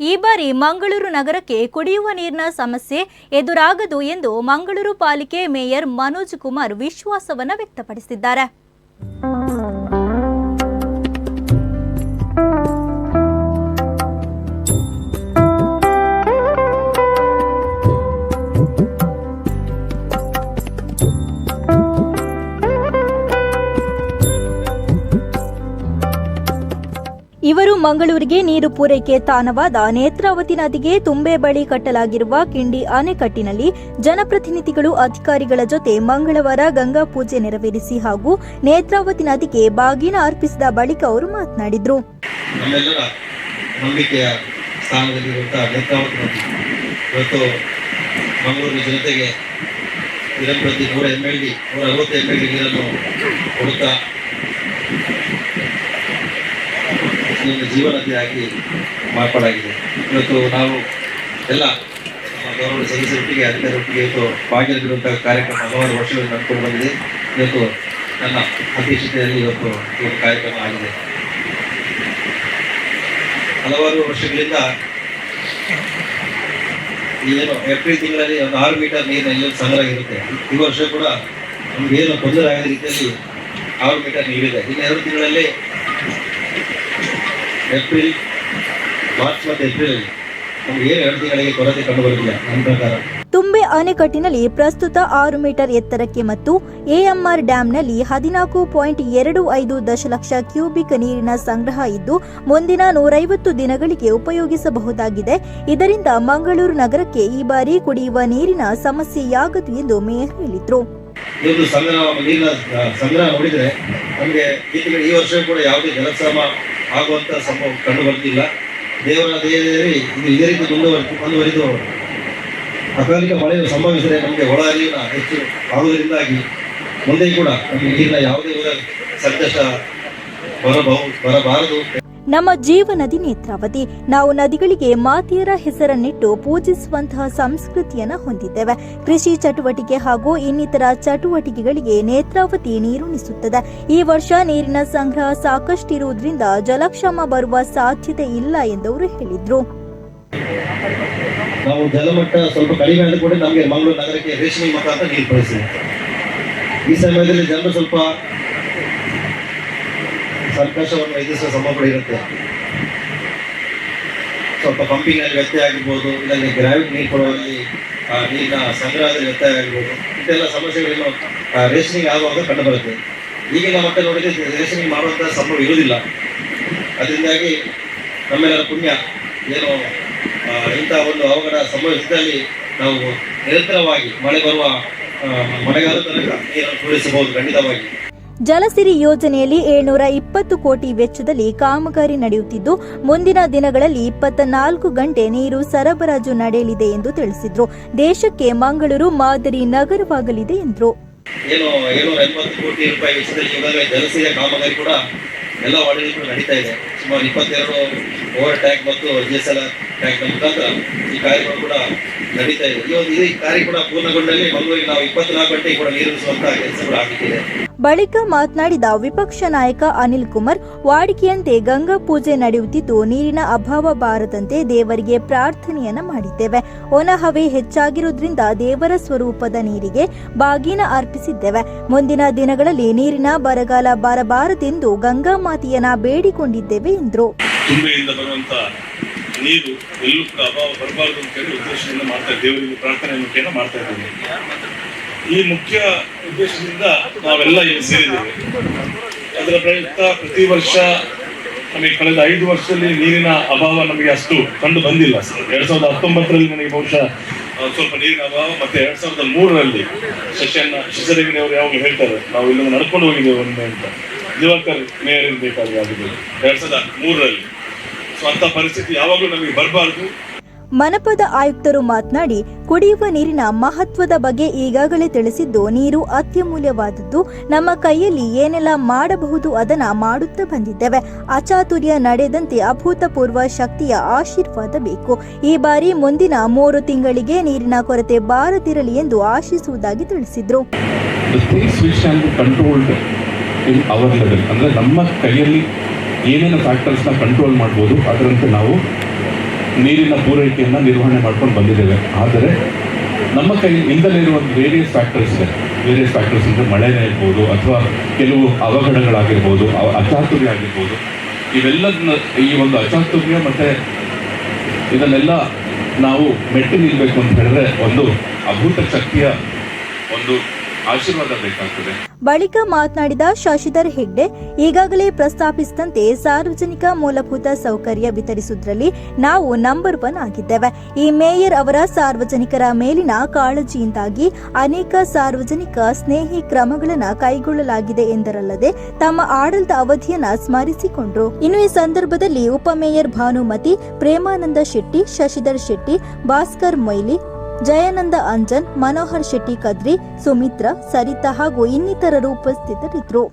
ಈ ಬಾರಿ ಮಂಗಳೂರು ನಗರಕ್ಕೆ ಕುಡಿಯುವ ನೀರಿನ ಸಮಸ್ಯೆ ಎದುರಾಗದು ಎಂದು ಮಂಗಳೂರು ಪಾಲಿಕೆ ಮೇಯರ್ ಮನೋಜ್ ಕುಮಾರ್ ವಿಶ್ವಾಸವನ್ನು ವ್ಯಕ್ತಪಡಿಸಿದ್ದಾರೆ. ಇವರು ಮಂಗಳೂರಿಗೆ ನೀರು ಪೂರೈಕೆ ತಾಣವಾದ ನೇತ್ರಾವತಿ ನದಿಗೆ ತುಂಬೆ ಬಳಿ ಕಟ್ಟಲಾಗಿರುವ ಕಿಂಡಿ ಅಣೆಕಟ್ಟಿನಲ್ಲಿ ಜನಪ್ರತಿನಿಧಿಗಳು ಅಧಿಕಾರಿಗಳ ಜೊತೆ ಮಂಗಳವಾರ ಗಂಗಾ ಪೂಜೆ ನೆರವೇರಿಸಿ ಹಾಗೂ ನೇತ್ರಾವತಿ ನದಿಗೆ ಬಾಗಿನ ಅರ್ಪಿಸಿದ ಬಳಿಕ ಅವರು ಮಾತನಾಡಿದರು. ಮಂಗಳೂರು ಜನತೆಗೆ ದಿನಂಪ್ರತಿ 160 ml ನೀರನ್ನು ಕೊಡುತ್ತಾ ಜೀವನದಿಯಾಗಿ ಮಾರ್ಪಾಡಾಗಿದೆ. ಇವತ್ತು ನಾವು ಎಲ್ಲ ಗೌರವ ಸದಸ್ಯರೊಟ್ಟಿಗೆ ಅಧಿಕಾರಿಯೊಟ್ಟಿಗೆ ಇವತ್ತು ಭಾಗಿಯಾಗಿರುವಂತಹ ಕಾರ್ಯಕ್ರಮ ಹಲವಾರು ವರ್ಷಗಳು ನಡೆದುಕೊಂಡು ಬಂದಿದೆ. ಇವತ್ತು ನನ್ನ ಅಧ್ಯಕ್ಷತೆಯಲ್ಲಿ ಇವತ್ತು ಕಾರ್ಯಕ್ರಮ ಆಗಿದೆ. ಹಲವಾರು ವರ್ಷಗಳಿಂದ ಏನು ಏಪ್ರಿಲ್ ತಿಂಗಳಲ್ಲಿ ಒಂದು 6 ಮೀಟರ್ ನೀರಿನ ಇಲ್ಲಿ ಸಂಗ್ರಹ ಇರುತ್ತೆ. ಈ ವರ್ಷ ಕೂಡ ನಮ್ಗೆ ಏನು ತೊಂದರೆ ಆಗದ ರೀತಿಯಲ್ಲಿ 6 ಮೀಟರ್ ನೀರಿದೆ. ಇನ್ನು 2 ತಿಂಗಳಲ್ಲಿ ಏಪ್ರಿಲ್, ಮಾರ್ಚ್ ಮತ್ತು ಏಪ್ರಿಲ್ ನಮಗೆ 2 ತಿಂಗಳಿಗೆ ಕೊರತೆ ಕಂಡುಬರುತ್ತಿಲ್ಲ. ನನ್ನ ಪ್ರಕಾರ ತುಂಬೆ ಅಣೆಕಟ್ಟಿನಲ್ಲಿ ಪ್ರಸ್ತುತ 6 ಮೀಟರ್ ಎತ್ತರಕ್ಕೆ ಮತ್ತು ಎಎಂಆರ್ ಡ್ಯಾಂನಲ್ಲಿ 14.25 ದಶಲಕ್ಷ ಕ್ಯೂಬಿಕ್ ನೀರಿನ ಸಂಗ್ರಹ ಇದ್ದು ಮುಂದಿನ 150 ದಿನಗಳಿಗೆ ಉಪಯೋಗಿಸಬಹುದಾಗಿದೆ. ಇದರಿಂದ ಮಂಗಳೂರು ನಗರಕ್ಕೆ ಈ ಬಾರಿ ಕುಡಿಯುವ ನೀರಿನ ಸಮಸ್ಯೆಯಾಗದು ಎಂದು ಮೇಯರ್ ಹೇಳಿದರು. ನೀರಿನ ಸಂಗ್ರಹ ನೋಡಿದರೆ ನಮಗೆ ಈ ವರ್ಷ ಕೂಡ ಯಾವುದೇ ಜಲಕ್ಷಾಮ ಆಗುವಂತ ಸಂಭವ ಕಂಡು ಬರ್ತಿಲ್ಲ. ದೇವರ ದಯೆಯಲ್ಲಿ ಇದು ಇದೇ ರೀತಿ ಮುಂದುವರಿದು ಅಕಾಲಿಕ ಮಳೆ ಸಂಭವಿಸಿದರೆ ನಮಗೆ ಒಳ ಹರಿವಿನ ಹೆಚ್ಚು ಆಗುವುದರಿಂದಾಗಿ ಮುಂದೆ ಕೂಡ ನಮಗೆ ನೀರಿನ ಯಾವುದೇ ಸಂಕಷ್ಟ ಬರಬಾರದು. ನಮ್ಮ ಜೀವ ನದಿ ನೇತ್ರಾವತಿ. ನಾವು ನದಿಗಳಿಗೆ ಮಾತೆಯರ ಹೆಸರನ್ನಿಟ್ಟು ಪೂಜಿಸುವಂತಹ ಸಂಸ್ಕೃತಿಯನ್ನು ಹೊಂದಿದ್ದೇವೆ. ಕೃಷಿ ಚಟುವಟಿಕೆ ಹಾಗೂ ಇನ್ನಿತರ ಚಟುವಟಿಕೆಗಳಿಗೆ ನೇತ್ರಾವತಿ ನೀರುಣಿಸುತ್ತದೆ. ಈ ವರ್ಷ ನೀರಿನ ಸಂಗ್ರಹ ಸಾಕಷ್ಟಿರುವುದರಿಂದ ಜಲಕ್ಷಾಮ ಬರುವ ಸಾಧ್ಯತೆ ಇಲ್ಲ ಎಂದವರು ಹೇಳಿದರು. ನಾವು ಜಲಮಟ್ಟ ಸ್ವಲ್ಪ ಕಡಿಮೆ ಆದ ಕೂಡ ನಮಗೆ ಮಂಗಳೂರು ನಗರಕ್ಕೆ ರೇಷ್ಮೆ ಮುಖಾಂತರ ನೀರು ಕಳಿಸಿದೆ. ಈ ಸಮಯದಲ್ಲಿ ಜನರು ಸ್ವಲ್ಪ ಸಂಕಷ್ಟವನ್ನು ಎದುರಿಸುವ ಸಂಭವ ಇರುತ್ತೆ. ಸ್ವಲ್ಪ ಪಂಪಿಂಗ್ನಲ್ಲಿ ವ್ಯತ್ಯಯ ಆಗಿರ್ಬೋದು, ಇಲ್ಲಾಂದ್ರೆ ಗ್ರಾವಿಟಿ ನೀರು ಕೊಡುವಲ್ಲಿ ನೀರಿನ ಸಂಗ್ರಹದಲ್ಲಿ ವ್ಯತ್ಯಯ ಆಗಿರ್ಬೋದು. ಇದೆಲ್ಲ ಸಮಸ್ಯೆಗಳನ್ನು ರೇಷನಿಂಗ್ ಆಗುವಾಗ ಕಂಡುಬರುತ್ತೆ. ಈಗಿನ ಮಟ್ಟ ನೋಡಿದರೆ ರೇಷನಿಂಗ್ ಮಾಡುವಂತಹ ಸಂಭವ ಇರುವುದಿಲ್ಲ. ಅದರಿಂದಾಗಿ ನಮ್ಮೆಲ್ಲರ ಪುಣ್ಯ ಏನು ಇಂಥ ಒಂದು ಅವಘಡ ಸಂಭವಿಸಿದಲ್ಲಿ ನಾವು ನಿರಂತರವಾಗಿ ಮಳೆ ಬರುವ ಮಳೆಗಾಲ ತನಕ ನೀರನ್ನು ಪೂರೈಸಬಹುದು ಖಂಡಿತವಾಗಿ. ಜಲಸಿರಿ ಯೋಜನೆಯಲ್ಲಿ 720 ಕೋಟಿ ವೆಚ್ಚದಲ್ಲಿ ಕಾಮಗಾರಿ ನಡೆಯುತ್ತಿದ್ದು ಮುಂದಿನ ದಿನಗಳಲ್ಲಿ 24 ಗಂಟೆ ನೀರು ಸರಬರಾಜು ನಡೆಯಲಿದೆ ಎಂದು ತಿಳಿಸಿದರು. ದೇಶಕ್ಕೆ ಮಂಗಳೂರು ಮಾದರಿ ನಗರವಾಗಲಿದೆ ಎಂದರು. ಏನು 780 ಕೋಟಿ ರೂಪಾಯಿ ವೆಚ್ಚದಲ್ಲಿ ಈಗಾಗಲೇ ಜಲಸಿರಿಯ ಕಾಮಗಾರಿ ಕೂಡ ಎಲ್ಲ ವಾರ್ಡ್ಗಳಲ್ಲಿ ಕೂಡ ನಡೀತಾ ಇದೆ. ಸುಮಾರು 22 ಓವರ್ ಟ್ಯಾಂಕ್ ಮತ್ತು ಜಿಎಸ್ಎಲ್ಆರ್ ಟ್ಯಾಂಕ್ ಮುಖಾಂತರ ಈ ಕಾರ್ಯಗಳು ಕೂಡ ನಡೀತಾ ಇದೆ. ಈ ಕಾರ್ಯ ಕೂಡ ಪೂರ್ಣಗೊಂಡಲ್ಲಿ ಮಂಗಳೂರಿಗೆ ನಾವು 24 ಗಂಟೆ ಕೂಡ ನೀರಿಸುವಂತಹ ಕೆಲಸಗಳು ಆಗಲಿದೆ. ಬಳಿಕ ಮಾತನಾಡಿದ ವಿಪಕ್ಷ ನಾಯಕ ಅನಿಲ್ ಕುಮಾರ್, ವಾಡಿಕೆಯಂತೆ ಗಂಗಾ ಪೂಜೆ ನಡೆಯುತ್ತಿದ್ದು ನೀರಿನ ಅಭಾವ ಬಾರದಂತೆ ದೇವರಿಗೆ ಪ್ರಾರ್ಥನೆಯನ್ನ ಮಾಡಿದ್ದೇವೆ. ಒಣಹವೆ ಹೆಚ್ಚಾಗಿರುವುದರಿಂದ ದೇವರ ಸ್ವರೂಪದ ನೀರಿಗೆ ಬಾಗಿನ ಅರ್ಪಿಸಿದ್ದೇವೆ. ಮುಂದಿನ ದಿನಗಳಲ್ಲಿ ನೀರಿನ ಬರಗಾಲ ಬರಬಾರದೆಂದು ಗಂಗಾ ಮಾತೆಯನ್ನ ಬೇಡಿಕೊಂಡಿದ್ದೇವೆ ಎಂದರು. ತುಂಬೆಯಿಂದ ಬರುವಂತ ನೀರು ಎಲ್ಲೂ ಅಭಾವ ಬರಬಾರದು ಅಂತ ಹೇಳಿ ಉದ್ದೇಶದಿಂದ ಮಾಡ್ತಾ ದೇವರಿಗೆ ಪ್ರಾರ್ಥನೆಯನ್ನು ಮಾಡ್ತಾ ಇದ್ದೇವೆ. ಈ ಮುಖ್ಯ ಉದ್ದೇಶದಿಂದ ನಾವೆಲ್ಲ ಇಲ್ಲಿ ಸೇರಿದ್ದೇವೆ. ಅದರ ಪ್ರಯುಕ್ತ ಪ್ರತಿ ವರ್ಷ ನಮಗೆ ಕಳೆದ 5 ವರ್ಷದಲ್ಲಿ ನೀರಿನ ಅಭಾವ ನಮಗೆ ಅಷ್ಟು ಕಂಡು ಬಂದಿಲ್ಲ. 2019ರಲ್ಲಿ ನನಗೆ ಬಹುಶಃ ಸ್ವಲ್ಪ ನೀರಿನ ಅಭಾವ, ಮತ್ತೆ 2003ರಲ್ಲಿ ಶಿಶರಗಿರಿ ಅವರು ಯಾವಾಗಲೂ ಹೇಳ್ತಾರೆ ನಾವು ಇಲ್ಲಿಂದ ನಡ್ಕೊಂಡು ಹೋಗಿದ್ದೇವೆ ಒಮ್ಮೆ ಅಂತ. ದಿವಾಕರ್ ಮೇಯರ್ ಇರಬೇಕಾದ್ರೆ ಆಗಿದೆ 2003ರಲ್ಲಿ. ಸೊ ಅಂತ ಪರಿಸ್ಥಿತಿ ಯಾವಾಗಲೂ ನಮಗೆ ಬರಬಾರದು. ಮನಪದ ಆಯುಕ್ತರು ಮಾತನಾಡಿ, ಕುಡಿಯುವ ನೀರಿನ ಮಹತ್ವದ ಬಗ್ಗೆ ಈಗಾಗಲೇ ತಿಳಿಸಿದ್ದು ನೀರು ಅತ್ಯಮೂಲ್ಯವಾದದ್ದು. ನಮ್ಮ ಕೈಯಲ್ಲಿ ಏನೆಲ್ಲ ಮಾಡಬಹುದು ಅದನ್ನ ಮಾಡುತ್ತಾ ಬಂದಿದ್ದೇವೆ. ಅಚಾತುರ್ಯ ನಡೆದಂತೆ ಅಭೂತಪೂರ್ವ ಶಕ್ತಿಯ ಆಶೀರ್ವಾದ ಬೇಕು. ಈ ಬಾರಿ ಮುಂದಿನ 3 ತಿಂಗಳಿಗೆ ನೀರಿನ ಕೊರತೆ ಬಾರದಿರಲಿ ಎಂದು ಆಶಿಸುವುದಾಗಿ ತಿಳಿಸಿದರು. ಅಂದ್ರೆ ನಮ್ಮ ಕೈಯಲ್ಲಿ ಏನೇನು ಫ್ಯಾಕ್ಟರ್ಸ್ನ ಕಂಟ್ರೋಲ್ ಮಾಡ್ಬೋದು ಅದರಂತೆ ನಾವು ನೀರಿನ ಪೂರೈಕೆಯನ್ನು ನಿರ್ವಹಣೆ ಮಾಡ್ಕೊಂಡು ಬಂದಿದ್ದೇವೆ. ಆದರೆ ನಮ್ಮ ಕೈ ಇಲ್ಲದೇ ಇರುವ ವೇರಿಯಸ್ ಫ್ಯಾಕ್ಟರ್ಸ್ ಇದೆ. ವೇರಿಯಸ್ ಫ್ಯಾಕ್ಟರ್ಸ್ ಅಂದರೆ ಮಳೆನೇ ಇರ್ಬೋದು, ಅಥವಾ ಕೆಲವು ಅವಘಡಗಳಾಗಿರ್ಬೋದು, ಅಚಾತುರ್ಯ ಆಗಿರ್ಬೋದು. ಇವೆಲ್ಲದನ್ನ, ಈ ಒಂದು ಅಚಾತುರ್ಯ ಮತ್ತು ಇದನ್ನೆಲ್ಲ ನಾವು ಮೆಟ್ಟಿ ನಿಲ್ಲಬೇಕು ಅಂತ ಹೇಳಿದ್ರೆ ಒಂದು ಅಭೂತ ಶಕ್ತಿಯ ಒಂದು ಆಶೀರ್ವಾದ ಬೇಕಾಗ್ತದೆ. ಬಳಿಕ ಮಾತನಾಡಿದ ಶಶಿಧರ್ ಹೆಗ್ಡೆ, ಈಗಾಗಲೇ ಪ್ರಸ್ತಾಪಿಸಿದಂತೆ ಸಾರ್ವಜನಿಕ ಮೂಲಭೂತ ಸೌಕರ್ಯ ವಿತರಿಸುವುದರಲ್ಲಿ ನಾವು ನಂಬರ್ 1 ಆಗಿದ್ದೇವೆ. ಈ ಮೇಯರ್ ಅವರ ಸಾರ್ವಜನಿಕರ ಮೇಲಿನ ಕಾಳಜಿಯಿಂದಾಗಿ ಅನೇಕ ಸಾರ್ವಜನಿಕ ಸ್ನೇಹಿ ಕ್ರಮಗಳನ್ನು ಕೈಗೊಳ್ಳಲಾಗಿದೆ ಎಂದರಲ್ಲದೆ ತಮ್ಮ ಆಡಳಿತ ಅವಧಿಯನ್ನ ಸ್ಮರಿಸಿಕೊಂಡರು. ಇನ್ನು ಈ ಸಂದರ್ಭದಲ್ಲಿ ಉಪಮೇಯರ್ ಭಾನುಮತಿ, ಪ್ರೇಮಾನಂದ ಶೆಟ್ಟಿ, ಶಶಿಧರ್ ಶೆಟ್ಟಿ, ಭಾಸ್ಕರ್ ಮೊಯ್ಲಿ, ಜಯಾನಂದ ಅಂಜನ್, ಮನೋಹರ್ ಶೆಟ್ಟಿ ಕದ್ರಿ, ಸುಮಿತ್ರಾ, ಸರಿತಾ ಹಾಗೂ ಇನ್ನಿತರರು ಉಪಸ್ಥಿತರಿದ್ದರು.